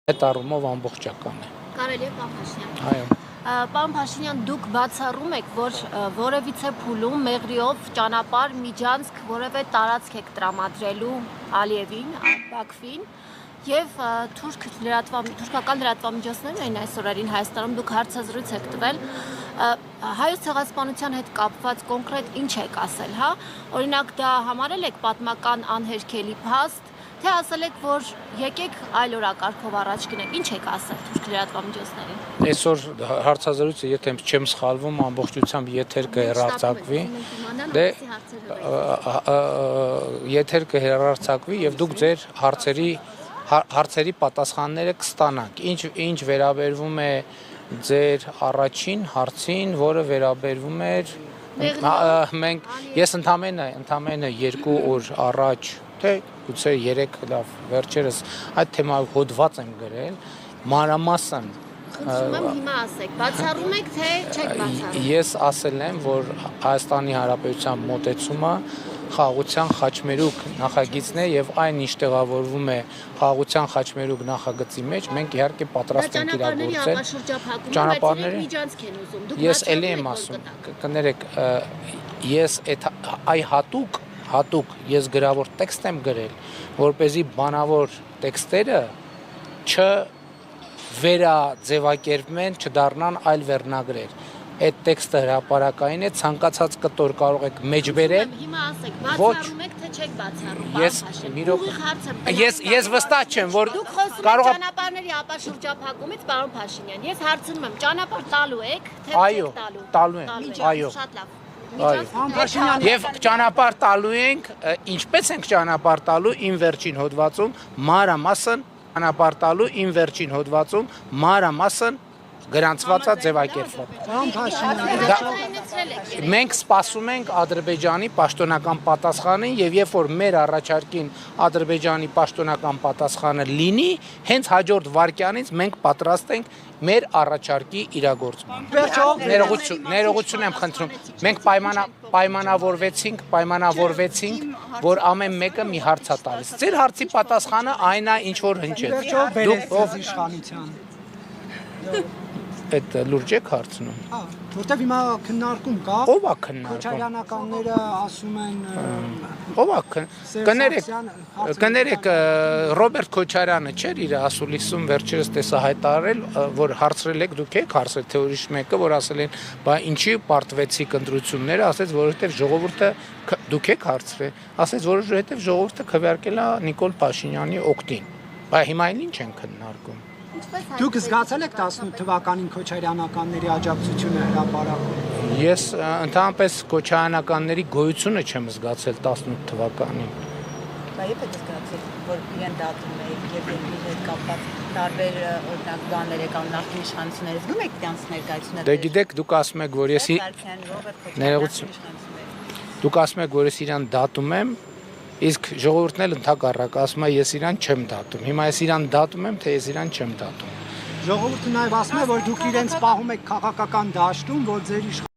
Այդ առումով ամբողջական է։ Կարելի է, պարոն Փաշինյան։ Այո։ Պարոն Փաշինյան, դուք բացառում եք, որ որևիցե փուլում մեղրիով ճանապարհ միջանցք որևէ տարածք եք տրամադրելու Ալիևին, Բաքվին եւ թուրքական լրատվամիջոցներն էին այս օրերին Հայաստանում, դուք հարցազրույց եք տվել հայոց ցեղասպանության հետ կապված կոնկրետ ինչ եք ասել, հա? Օրինակ դա համարել եք պատմական անհերքելի փաստ, թե ասել եք, որ եկեք այլ օրակարգով առաջ գնանք, ինչ եք ասել թուրք լրատվամիջոցներին։ Այսօր հարցազրույցը, եթե չեմ սխալվում, ամբողջությամբ եթեր կհեռարձակվի։ Դե եթեր կհեռարձակվի եւ դուք ձեր հարցերի պատասխանները կստանաք։ Ինչ վերաբերվում է ձեր առաջին հարցին, որը վերաբերվում էր ես ընդամենը 2 օր առաջ, թե գուցե 3 լավ վերջերս այդ թեմայով հոդված եմ գրել, մանրամասն խնդրում եմ հիմա ասեք, բացառում եք թե չեք բացառում։ Ես ասել եմ, որ Հայաստանի Հանրապետության մոտեցումը խաղաղության խաչմերուկ նախագիծն է եւ այն ինչ տեղավորվում է խաղաղության խաչմերուկ նախագծի մեջ, մենք իհարկե պատրաստ ենք իրագործել։ Ճանապարհների միջանցք են ուզում։ Դուք ես էլի եմ ասում, կներեք, ես այդ հատուկ ես գրավոր տեքստ եմ գրել, որպեսզի բանավոր տեքստերը չվերաձևակերպվեն, չդառնան այլ վերնագրեր։ Այդ տեքստը հրապարակային է, ցանկացած կտոր կարող եք մեջ բերել։ Հիմա ասեք, բացառում եք թե չեք բացառում։ Ես վստահ չեմ, որ դուք խոսում եք ճանապարհների ապաշրջափակումից, պարոն Փաշինյան։ Ես հարցնում եմ, ճանապարհ տալու եք, թե չեք տալու։ Տալու եմ, այո։ Շատ լավ։ Եվ ճանապարհ տալու ենք, ինչպես ենք ճանապարհ տալու իմ վերջին հոդվածում մանրամասն ճանապարհ տալու իմ վերջին հոդվածում մանրամասն գրանցվածա ձևակերպված։ Մենք սպասում ենք Ադրբեջանի պաշտոնական պատասխանին եւ երբ որ մեր առաջարկին Ադրբեջանի պաշտոնական պատասխանը լինի, հենց հաջորդ վայրկյանից մենք պատրաստ ենք մեր առաջարկի իրագործման։ Ներողություն եմ խնդրում։ Մենք պայմանավորվեցինք, որ ամեն մեկը մի հարց է տալիս։ Ձեր հարցի պատասխանը այն է, ինչ որ հնչեց։ Դուք ով իշխանության։ Այդ լուրջ եք հարցնում։ Հա, որտեվ հիմա քննարկում կա։ Ո՞վ է քննարկում։ Քոչարյանականները ասում են ով է կներեք Ռոբերտ Քոչարյանը չէր իր ասուլիսում վերջերս տեսահայտարարել, որ հարցրել եք դուք եք հարցրել թե ուրիշ մեկը, որ ասել են, բա ինչի պարտվեցիք ընտրությունները, ասեց, որովհետև ժողովուրդը դուք եք հարցրել, ասեց, որովհետև ժողովուրդը քվեարկել է Նիկոլ Փաշինյանի օգտին։ Բա հիմա ինչ են քննարկում։ Դուք զգացել եք 18 թվականին քոչարյանականների աջակցությունը հրապարակում։ Ես ընդհանրապես քոչարյանականների գոյությունը չեմ զգացել 18 թվականին։ Բայց երբ եք զգացել, որ իրեն դատում եք եւ իր հետ կապված տարբեր օրինակ բաներ եկան նախկին իշխանությունները, զգում եք դրանց ներկայությունը։ Դե գիտեք, դուք ասում եք, որ ես Դուք ասում եք, որ ես իրան դատում եմ, իսկ ժողովուրդն էլ ընդհակառակ ասում է ես իրան չեմ դատում։ Հիմա ես իրան դատում եմ, թե ես իրան չեմ դատում։ Ժողովուրդը նաև ասում է, որ դուք իրենց պահում եք քաղաքական դաշտում, որ ձեր